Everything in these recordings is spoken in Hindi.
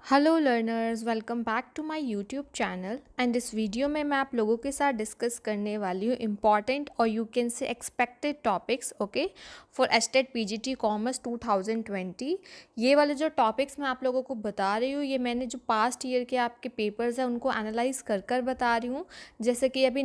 Hello learners, welcome back to my YouTube channel. And इस वीडियो में मैं आप लोगों के साथ डिस्कस करने वाली हूँ इम्पॉर्टेंट और you can say expected topics okay for estate PGT commerce 2020। ये वाले जो टॉपिक्स मैं आप लोगों को बता रही हूँ, ये मैंने जो पास्ट ईयर के आपके पेपर्स हैं उनको एनालाइज कर बता रही हूँ। जैसे कि अभी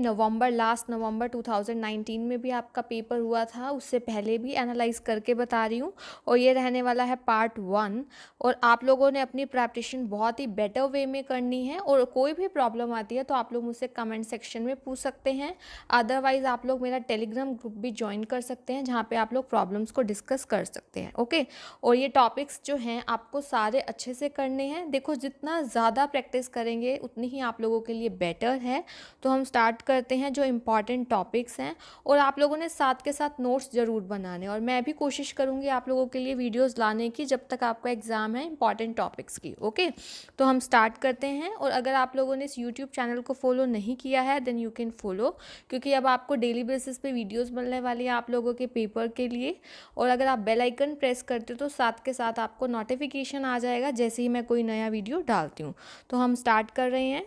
लास्ट नवंबर 2019 में भी आपका पेपर हुआ था, उससे पहले भी एनालाइज करके बता रही हूँ। और ये रहने वाला है पार्ट 1। और आप लोगों ने अपनी प्रैक्टिस बहुत ही बेटर वे में करनी है। और कोई भी प्रॉब्लम आती है तो आप लोग मुझसे कमेंट सेक्शन में पूछ सकते हैं। अदरवाइज आप लोग मेरा टेलीग्राम ग्रुप भी ज्वाइन कर सकते हैं, जहाँ पे आप लोग प्रॉब्लम्स को डिस्कस कर सकते हैं ओके। और ये टॉपिक्स जो हैं आपको सारे अच्छे से करने हैं। देखो, जितना ज़्यादा प्रैक्टिस करेंगे उतनी ही आप लोगों के लिए बेटर है। तो हम स्टार्ट करते हैं जो इम्पॉर्टेंट टॉपिक्स हैं। और आप लोगों ने साथ के साथ नोट्स ज़रूर बनाने, और मैं भी कोशिश करूँगी आप लोगों के लिए वीडियोज़ लाने की जब तक आपका एग्ज़ाम है इंपॉर्टेंट टॉपिक्स की ओके। तो हम स्टार्ट करते हैं। और अगर आप लोगों ने इस यूट्यूब चैनल को फॉलो नहीं किया है देन यू कैन फॉलो, क्योंकि अब आपको डेली बेसिस पे वीडियोस मिलने वाली है आप लोगों के पेपर के लिए। और अगर आप बेल आइकन प्रेस करते हो तो साथ के साथ आपको नोटिफिकेशन आ जाएगा जैसे ही मैं कोई नया वीडियो डालती हूँ। तो हम स्टार्ट कर रहे हैं।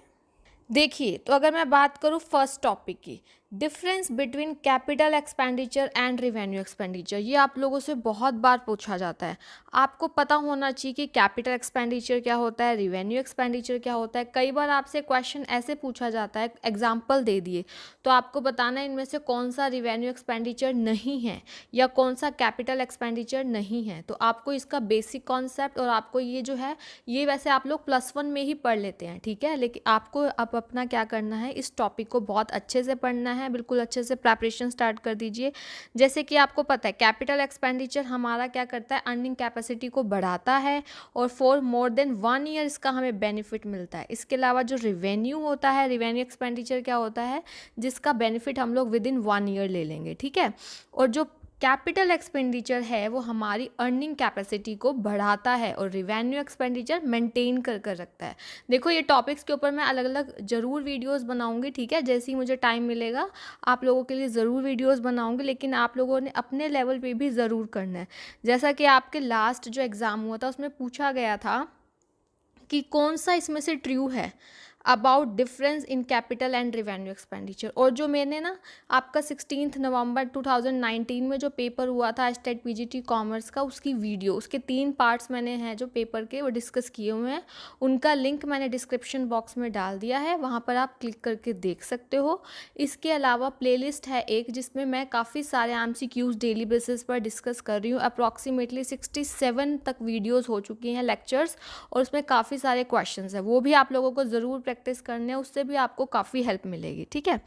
देखिए, तो अगर मैं बात करूँ फर्स्ट टॉपिक की, difference between capital expenditure and revenue expenditure, ये आप लोगों से बहुत बार पूछा जाता है। आपको पता होना चाहिए कि कैपिटल एक्सपेंडिचर क्या होता है, रिवेन्यू एक्सपेंडिचर क्या होता है। कई बार आपसे क्वेश्चन ऐसे पूछा जाता है, एग्जाम्पल दे दिए, तो आपको बताना है इनमें से कौन सा रिवेन्यू एक्सपेंडिचर नहीं है या कौन सा कैपिटल एक्सपेंडिचर नहीं है। तो आपको इसका बेसिक कॉन्सेप्ट, और आपको ये जो है ये वैसे आप लोग +1 में ही पढ़ लेते हैं, ठीक है, लेकिन आपको अब अपना क्या करना है, इस टॉपिक को बहुत अच्छे से पढ़ना है। बिल्कुल अच्छे से प्रिपरेशन स्टार्ट कर दीजिए। जैसे कि आपको पता है कैपिटल एक्सपेंडिचर हमारा क्या करता है, अर्निंग कैपेसिटी को बढ़ाता है और फॉर मोर देन 1 ईयर इसका हमें बेनिफिट मिलता है। इसके अलावा जो रिवेन्यू होता है, रिवेन्यू एक्सपेंडिचर क्या होता है, जिसका बेनिफिट हम लोग विद इन 1 ईयर ले लेंगे, ठीक है। और जो कैपिटल एक्सपेंडिचर है वो हमारी अर्निंग कैपेसिटी को बढ़ाता है, और रिवेन्यू एक्सपेंडिचर मेंटेन कर रखता है। देखो, ये टॉपिक्स के ऊपर मैं अलग अलग ज़रूर वीडियोस बनाऊंगी, ठीक है, जैसे ही मुझे टाइम मिलेगा आप लोगों के लिए ज़रूर वीडियोस बनाऊंगी। लेकिन आप लोगों ने अपने लेवल पे भी ज़रूर करना है। जैसा कि आपके लास्ट जो एग्ज़ाम हुआ था उसमें पूछा गया था कि कौन सा इसमें से ट्रू है about difference in capital and revenue expenditure. और जो मैंने ना आपका 16 नवंबर 2019 में जो पेपर हुआ था एस्टेट पीजीटी कॉमर्स का, उसकी वीडियो, उसके 3 पार्ट्स मैंने हैं जो पेपर के वो डिस्कस किए हुए हैं। उनका लिंक मैंने डिस्क्रिप्शन बॉक्स में डाल दिया है, वहाँ पर आप क्लिक करके देख सकते हो। इसके अलावा प्लेलिस्ट है एक जिसमें मैं काफ़ी सारे एमसीक्यूज डेली बेसिस पर डिस्कस कर रही हूँ। अप्रॉक्सीमेटली 67 तक वीडियोज़ हो चुकी हैं, लेक्चर्स, और उसमें काफ़ी सारे क्वेश्चंस हैं। वो भी आप लोगों को ज़रूर प्रैक्टिस करने हैं, उससे भी आपको काफ़ी हेल्प मिलेगी, ठीक है।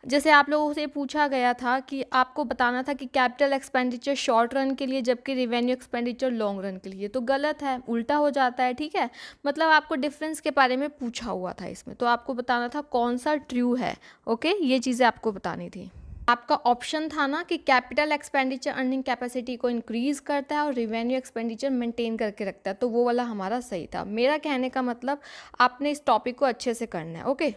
जैसे आप लोगों से पूछा गया था कि आपको बताना था कि कैपिटल एक्सपेंडिचर शॉर्ट रन के लिए जबकि रिवेन्यू एक्सपेंडिचर लॉन्ग रन के लिए, तो गलत है, उल्टा हो जाता है, ठीक है। मतलब आपको डिफरेंस के बारे में पूछा हुआ था इसमें, तो आपको बताना था कौन सा ट्रू है ओके। ये चीज़ें आपको बतानी थी। आपका ऑप्शन था ना कि कैपिटल एक्सपेंडिचर अर्निंग कैपेसिटी को इंक्रीज करता है और रिवेन्यू एक्सपेंडिचर मेंटेन करके रखता है, तो वो वाला हमारा सही था। मेरा कहने का मतलब आपने इस टॉपिक को अच्छे से करना है ओके।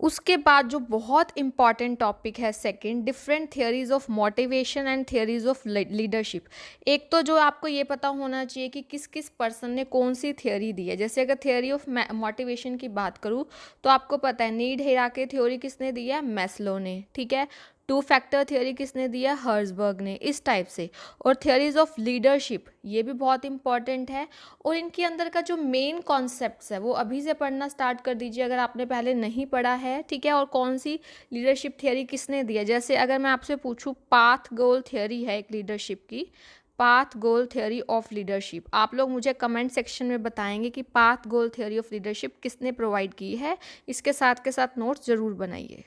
उसके बाद जो बहुत इंपॉर्टेंट टॉपिक है second, different theories of motivation and theories of leadership. एक तो जो आपको ये पता होना चाहिए कि किस किस पर्सन ने कौन सी थियरी दी है। जैसे अगर थियरी ऑफ मोटिवेशन की बात करूँ तो आपको पता है नीड हिरार्की थ्योरी किसने दी है, मैस्लो ने, ठीक है। 2 फैक्टर थ्योरी किसने दिया, हर्जबर्ग ने, इस टाइप से। और थियरीज ऑफ लीडरशिप ये भी बहुत इंपॉर्टेंट है। और इनके अंदर का जो मेन कॉन्सेप्ट्स है वो अभी से पढ़ना स्टार्ट कर दीजिए अगर आपने पहले नहीं पढ़ा है, ठीक है। और कौन सी लीडरशिप थियरी किसने दी है, जैसे अगर मैं आपसे पूछूं पाथ गोल थियरी है एक लीडरशिप की, path goal theory of leadership, आप लोग मुझे कमेंट सेक्शन में बताएंगे कि path goal theory of leadership किसने प्रोवाइड की है। इसके साथ नोट्स ज़रूर बनाइए।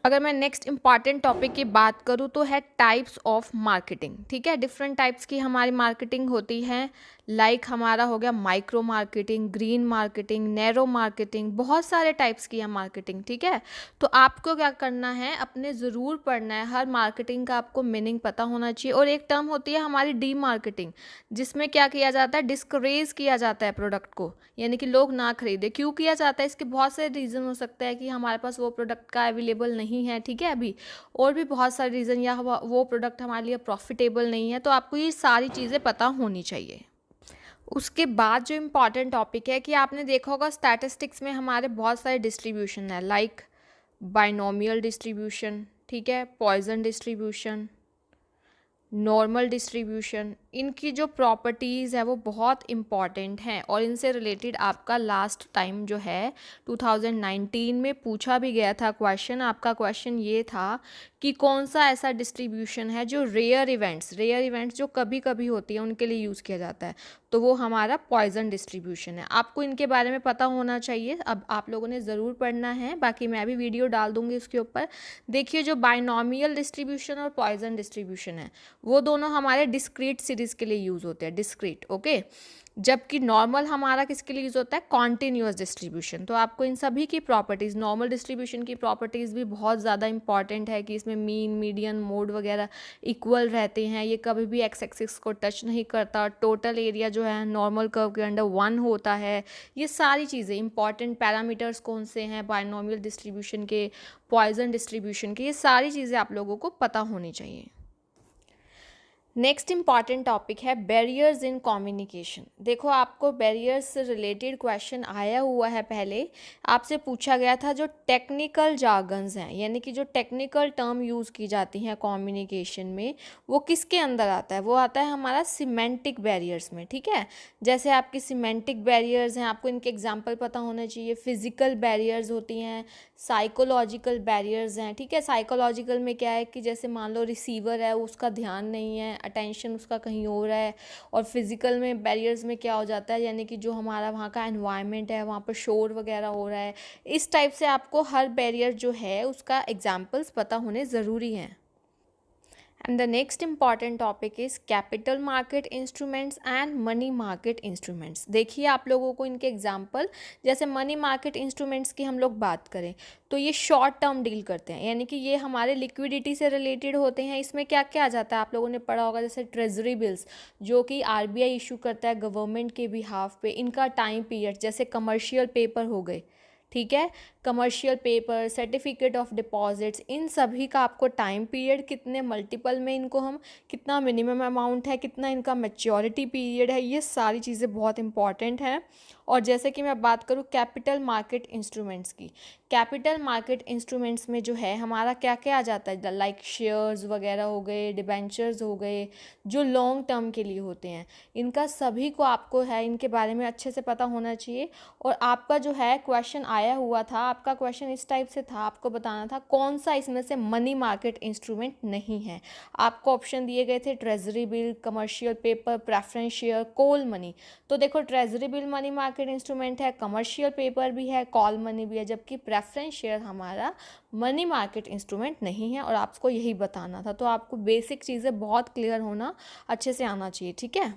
अगर मैं नेक्स्ट इंपॉर्टेंट टॉपिक की बात करूँ तो है टाइप्स ऑफ मार्केटिंग, ठीक है। डिफरेंट टाइप्स की हमारी मार्केटिंग होती है। लाइक हमारा हो गया micro marketing, green marketing, narrow marketing, बहुत सारे टाइप्स की है मार्केटिंग, ठीक है। तो आपको क्या करना है, अपने ज़रूर पढ़ना है, हर मार्केटिंग का आपको मीनिंग पता होना चाहिए। और एक टर्म होती है हमारी डी मार्केटिंग, जिसमें क्या किया जाता है, डिस्करेज किया जाता है प्रोडक्ट को, यानी कि लोग ना खरीदे। क्यों किया जाता है, इसके बहुत से रीज़न हो सकता है कि हमारे पास वो प्रोडक्ट का अवेलेबल नहीं है, ठीक है, अभी, और भी बहुत सारे रीज़न, या वो प्रोडक्ट हमारे लिए प्रॉफिटेबल नहीं है। तो आपको ये सारी चीज़ें पता होनी चाहिए। उसके बाद जो इम्पॉर्टेंट टॉपिक है कि आपने देखा होगा स्टैटिस्टिक्स में हमारे बहुत सारे डिस्ट्रीब्यूशन है, लाइक बाइनोमियल डिस्ट्रीब्यूशन, ठीक है, पॉइजन डिस्ट्रीब्यूशन, नॉर्मल डिस्ट्रीब्यूशन। इनकी जो प्रॉपर्टीज़ है वो बहुत इम्पॉर्टेंट हैं और इनसे रिलेटेड आपका लास्ट टाइम जो है 2019 में पूछा भी गया था क्वेश्चन। आपका क्वेश्चन ये था कि कौन सा ऐसा डिस्ट्रीब्यूशन है जो रेयर इवेंट्स जो कभी कभी होती है उनके लिए यूज़ किया जाता है, तो वो हमारा पॉइजन डिस्ट्रीब्यूशन है। आपको इनके बारे में पता होना चाहिए, अब आप लोगों ने ज़रूर पढ़ना है, बाकी मैं भी वीडियो डाल दूँगी उसके ऊपर। देखिए जो बाइनोमियल डिस्ट्रीब्यूशन और पॉइजन डिस्ट्रीब्यूशन है वो दोनों हमारे डिस्क्रीट सीरीज़ के लिए यूज़ होते हैं, डिस्क्रीट, ओके। जबकि नॉर्मल हमारा किसके लिए यूज़ होता है, कॉन्टिन्यूअस डिस्ट्रीब्यूशन। तो आपको इन सभी की प्रॉपर्टीज़, नॉर्मल डिस्ट्रीब्यूशन की प्रॉपर्टीज़ भी बहुत ज़्यादा इंपॉर्टेंट है कि इसमें मीन, मीडियन, मोड वगैरह इक्वल रहते हैं, ये कभी भी एक्स एक्सिस को टच नहीं करता, टोटल एरिया जो है नॉर्मल कर्व के अंडर 1 होता है। ये सारी चीज़ें इंपॉर्टेंट पैरामीटर्स कौन से हैं बाइनोमियल डिस्ट्रीब्यूशन के, पॉइजन डिस्ट्रीब्यूशन के, ये सारी चीज़ें आप लोगों को पता होनी चाहिए। नेक्स्ट इंपॉर्टेंट टॉपिक है बैरियर्स इन कम्युनिकेशन। देखो आपको बैरियर्स से रिलेटेड क्वेश्चन आया हुआ है, पहले आपसे पूछा गया था जो टेक्निकल जार्गन्स हैं, यानी कि जो टेक्निकल टर्म यूज़ की जाती हैं कम्युनिकेशन में, वो किसके अंदर आता है, वो आता है हमारा सिमेंटिक बैरियर्स में, ठीक है। जैसे आपकी सिमेंटिक बैरियर्स हैं, आपको इनके एग्जाम्पल पता होने चाहिए। फिजिकल बैरियर्स होती हैं, साइकोलॉजिकल बैरियर्स हैं, ठीक है। साइकोलॉजिकल में क्या है कि जैसे मान लो रिसीवर है, उसका ध्यान नहीं है, अटेंशन उसका कहीं और है। और फिज़िकल में बैरियर्स में क्या हो जाता है, यानी कि जो हमारा वहाँ का एनवायरनमेंट है, वहाँ पर शोर वगैरह हो रहा है। इस टाइप से आपको हर बैरियर जो है उसका एग्जाम्पल्स पता होने ज़रूरी हैं। And the next important topic is capital market instruments and money market instruments। देखिए आप लोगों को इनके एग्जाम्पल, जैसे मनी मार्केट इंस्ट्रूमेंट्स की हम लोग बात करें तो ये शॉर्ट टर्म डील करते हैं, यानी कि ये हमारे लिक्विडिटी से रिलेटेड होते हैं। इसमें क्या क्या आ जाता है, आप लोगों ने पढ़ा होगा, जैसे ट्रेजरी बिल्स जो कि आरबीआई इशू करता है गवर्नमेंट के बिहाफ पे, इनका टाइम पीरियड, जैसे कमर्शियल पेपर हो गए, ठीक है, commercial paper, certificate of deposits, इन सभी का आपको टाइम पीरियड, कितने मल्टीपल में इनको हम, कितना मिनिमम अमाउंट है, कितना इनका मैच्योरिटी पीरियड है, ये सारी चीज़ें बहुत इंपॉर्टेंट हैं। और जैसे कि मैं बात करूँ कैपिटल मार्केट इंस्ट्रूमेंट्स की, कैपिटल मार्केट इंस्ट्रूमेंट्स में जो है हमारा क्या क्या आ जाता है, लाइक शेयर्स वगैरह हो गए, डिबेंचर्स हो गए, जो लॉन्ग टर्म के लिए होते हैं। इनका सभी को आपको है इनके बारे में अच्छे से पता होना चाहिए। और आपका जो है क्वेश्चन आया हुआ था, आपका क्वेश्चन इस टाइप से था, आपको बताना था कौन सा इसमें से मनी मार्केट इंस्ट्रूमेंट नहीं है। आपको ऑप्शन दिए गए थे treasury bill, commercial paper, preference share, call money. तो देखो treasury bill money market instrument है, कमर्शियल पेपर भी है, कॉल मनी भी है, जबकि प्रेफरेंस शेयर हमारा मनी मार्केट इंस्ट्रूमेंट नहीं है। और आपको यही बताना था, तो आपको बेसिक चीज़ें बहुत क्लियर होना, अच्छे से आना चाहिए, ठीक है।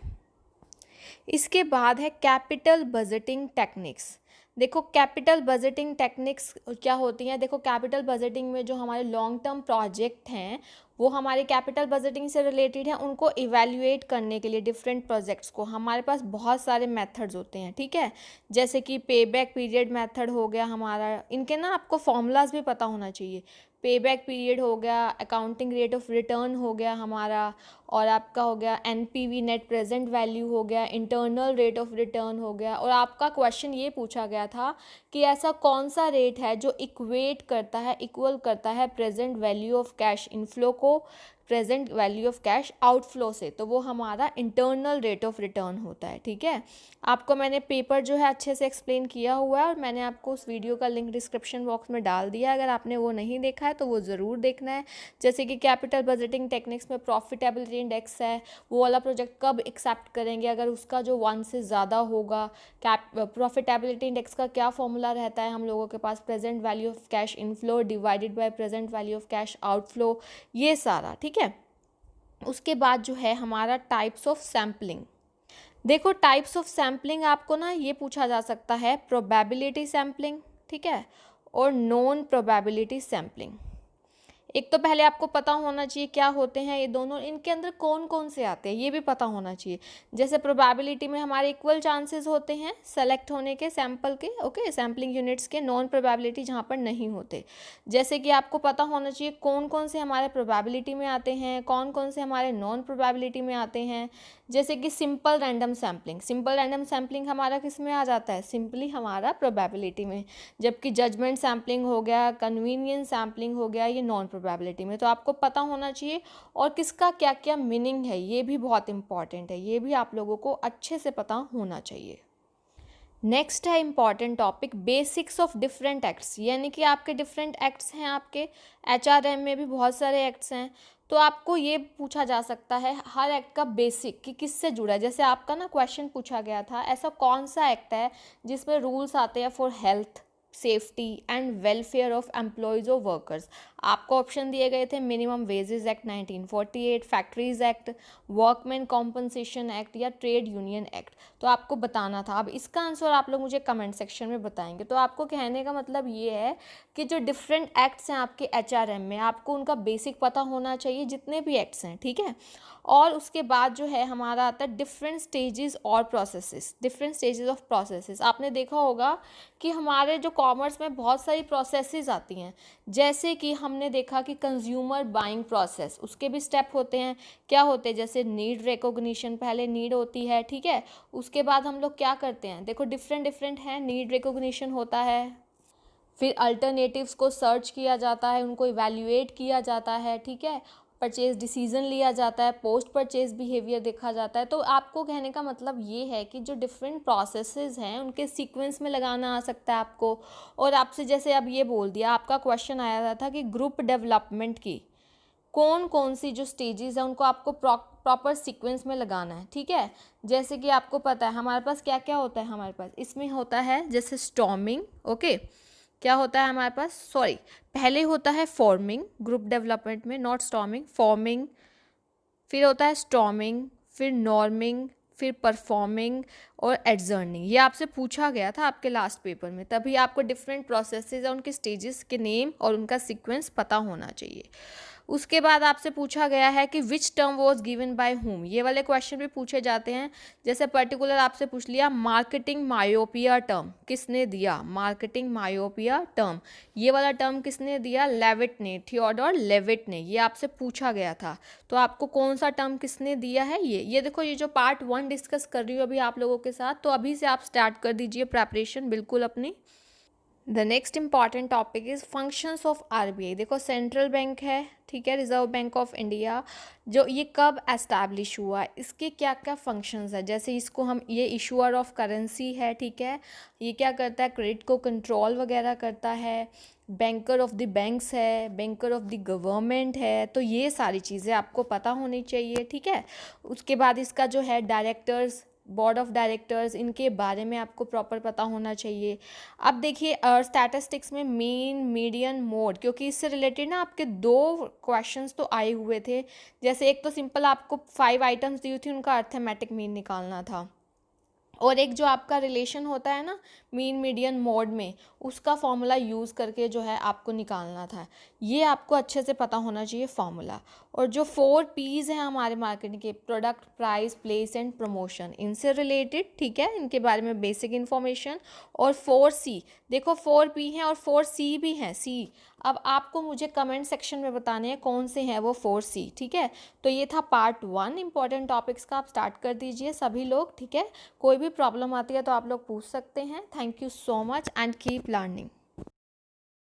इसके बाद है कैपिटल बजटिंग टेक्निक्स। देखो कैपिटल बजटिंग टेक्निक्स क्या होती हैं, देखो कैपिटल बजटिंग में जो हमारे लॉन्ग टर्म प्रोजेक्ट हैं वो हमारे कैपिटल बजटिंग से रिलेटेड हैं। उनको इवैल्यूएट करने के लिए डिफरेंट प्रोजेक्ट्स को हमारे पास बहुत सारे मेथड्स होते हैं, ठीक है। जैसे कि पे बैक पीरियड मेथड हो गया हमारा, इनके ना आपको फॉर्मूलाज भी पता होना चाहिए। पे बैक पीरियड हो गया, अकाउंटिंग रेट ऑफ रिटर्न हो गया हमारा, और आपका हो गया एनपीवी, नेट प्रेजेंट वैल्यू हो गया, इंटरनल रेट ऑफ रिटर्न हो गया। और आपका क्वेश्चन ये पूछा गया था कि ऐसा कौन सा रेट है जो इक्वेट करता है, इक्वल करता है present value of cash inflow को present value of cash outflow से, तो वो हमारा इंटरनल रेट ऑफ रिटर्न होता है, ठीक है। आपको मैंने पेपर जो है अच्छे से एक्सप्लेन किया हुआ है और मैंने आपको उस वीडियो का लिंक डिस्क्रिप्शन बॉक्स में डाल दिया है, अगर आपने वो नहीं देखा है तो वो ज़रूर देखना है। जैसे कि कैपिटल बजटिंग टेक्निक्स में प्रॉफिटेबिलिटी इंडेक्स है, वो वाला प्रोजेक्ट कब एक्सेप्ट करेंगे अगर उसका जो 1 से ज़्यादा होगा। प्रॉफिटेबिलिटी इंडेक्स का क्या फॉर्मूला रहता है हम लोगों के पास, present value of cash inflow divided by present value of cash outflow, ये सारा, ठीक है। उसके बाद जो है हमारा टाइप्स ऑफ सैम्पलिंग। देखो टाइप्स ऑफ सैम्पलिंग आपको ना ये पूछा जा सकता है, प्रोबेबिलिटी सैम्पलिंग, ठीक है, और नॉन प्रोबेबिलिटी सैम्पलिंग। एक तो पहले आपको पता होना चाहिए क्या होते हैं ये दोनों, इनके अंदर कौन कौन से आते हैं ये भी पता होना चाहिए। जैसे प्रोबेबिलिटी में हमारे इक्वल चांसेस होते हैं सेलेक्ट होने के सैंपल के, ओके, सैम्पलिंग यूनिट्स के, नॉन प्रोबेबिलिटी जहाँ पर नहीं होते। जैसे कि आपको पता होना चाहिए कौन कौन से हमारे प्रोबेबिलिटी में आते हैं, कौन कौन से हमारे नॉन प्रोबेबिलिटी में आते हैं। जैसे कि simple random sampling, simple random sampling हमारा किस में आ जाता है, सिंपली हमारा प्रोबेबिलिटी में। जबकि जजमेंट सैम्पलिंग हो गया, कन्वीनियंस सैम्पलिंग हो गया, ये नॉन प्रोबेबिलिटी में। तो आपको पता होना चाहिए और किसका क्या क्या मीनिंग है ये भी बहुत इंपॉर्टेंट है, ये भी आप लोगों को अच्छे से पता होना चाहिए। नेक्स्ट है important topic basics of different acts, यानी कि आपके डिफरेंट एक्ट्स हैं, आपके HRM में भी बहुत सारे एक्ट्स हैं। तो आपको ये पूछा जा सकता है हर एक्ट का बेसिक कि किससे जुड़ा है। जैसे आपका ना क्वेश्चन पूछा गया था ऐसा कौन सा एक्ट है जिसमें रूल्स आते हैं for health, safety and welfare of employees और वर्कर्स। आपको ऑप्शन दिए गए थे minimum wages act 1948, factories act, workman compensation act या ट्रेड यूनियन एक्ट। तो आपको बताना था। अब इसका आंसर आप लोग मुझे कमेंट सेक्शन में बताएंगे। तो आपको कहने का मतलब ये है कि जो डिफरेंट एक्ट्स हैं आपके HRM में, आपको उनका बेसिक पता होना चाहिए जितने भी एक्ट्स हैं, ठीक है। और उसके बाद जो है हमारा आता है डिफरेंट स्टेजेस और processes, different stages of processes. आपने देखा होगा कि हमारे जो कॉमर्स में बहुत सारी प्रोसेसेस आती हैं, जैसे कि हमने देखा कि कंज्यूमर बाइंग प्रोसेस, उसके भी स्टेप होते हैं। क्या होते हैं, जैसे नीड रिकॉग्निशन, पहले नीड होती है, ठीक है। उसके बाद हम लोग क्या करते हैं, देखो डिफरेंट डिफरेंट है, नीड रिकॉग्निशन होता है, फिर अल्टरनेटिव्स को सर्च किया जाता है, उनको इवैल्यूएट किया जाता है, ठीक है। परचेज डिसीजन लिया जाता है, पोस्ट परचेज बिहेवियर देखा जाता है। तो आपको कहने का मतलब ये है कि जो डिफरेंट प्रोसेसेस हैं उनके सीक्वेंस में लगाना आ सकता है आपको। और आपसे जैसे अब ये बोल दिया, आपका क्वेश्चन आया था कि ग्रुप डेवलपमेंट की कौन कौन सी जो स्टेजेस हैं उनको आपको प्रॉपर सीक्वेंस में लगाना है, ठीक है। जैसे कि आपको पता है हमारे पास क्या क्या होता है, हमारे पास इसमें होता है जैसे स्टॉर्मिंग, ओके। क्या होता है हमारे पास, सॉरी, पहले होता है फॉर्मिंग, ग्रुप डेवलपमेंट में, नॉट स्टॉर्मिंग, फॉर्मिंग, फिर होता है स्टॉर्मिंग, फिर नॉर्मिंग, फिर परफॉर्मिंग और एडजर्निंग। ये आपसे पूछा गया था आपके लास्ट पेपर में, तभी आपको डिफरेंट प्रोसेसेस और उनके स्टेजेस के नेम और उनका सीक्वेंस पता होना चाहिए। उसके बाद आपसे पूछा गया है कि which term was given by whom, ये वाले क्वेश्चन भी पूछे जाते हैं। जैसे पर्टिकुलर आपसे पूछ लिया मार्केटिंग मायोपिया टर्म किसने दिया, मार्केटिंग मायोपिया टर्म, ये वाला टर्म किसने दिया, लेविट ने, थियोडोर लेविट ने, ये आपसे पूछा गया था। तो आपको कौन सा टर्म किसने दिया है, ये देखो, ये जो पार्ट 1 डिस्कस कर रही हूँ अभी आप लोगों के साथ, तो अभी से आप स्टार्ट कर दीजिए प्रेपरेशन बिल्कुल अपनी। The next important topic is functions of RBI। देखो सेंट्रल बैंक है, ठीक है, रिजर्व बैंक ऑफ इंडिया, जो ये कब एस्टैब्लिश हुआ, इसके क्या क्या फंक्शंस है। जैसे इसको हम, ये इशूअर ऑफ करेंसी है, ठीक है, ये क्या करता है, क्रेडिट को कंट्रोल वगैरह करता है, बैंकर ऑफ द बैंक्स है, बैंकर ऑफ द गवर्नमेंट है। तो ये सारी चीज़ें आपको पता होनी चाहिए, ठीक है। उसके बाद इसका जो है डायरेक्टर्स, बोर्ड ऑफ डायरेक्टर्स, इनके बारे में आपको प्रॉपर पता होना चाहिए। अब देखिए स्टैटिस्टिक्स में मीन, मीडियन, मोड, क्योंकि इससे रिलेटेड ना आपके 2 क्वेश्चंस तो आए हुए थे। जैसे एक तो सिंपल आपको 5 आइटम्स दी हुई थी, उनका अर्थमेटिक मीन निकालना था, और एक जो आपका रिलेशन होता है ना मीन, मीडियन, मोड में, उसका फॉर्मूला यूज़ करके जो है आपको निकालना था। ये आपको अच्छे से पता होना चाहिए फॉर्मूला। और जो 4 P's हैं हमारे मार्केटिंग के, product, price, place and promotion, इनसे रिलेटेड, ठीक है, इनके बारे में बेसिक इन्फॉर्मेशन। और 4C, देखो 4 P हैं और 4C भी हैं, C। अब आपको मुझे कमेंट सेक्शन में बताने हैं कौन से हैं वो 4C, ठीक है। तो ये था पार्ट 1 इंपॉर्टेंट टॉपिक्स का, आप स्टार्ट कर दीजिए सभी लोग, ठीक है। कोई भी प्रॉब्लम आती है तो आप लोग पूछ सकते हैं। Thank you so much and keep learning.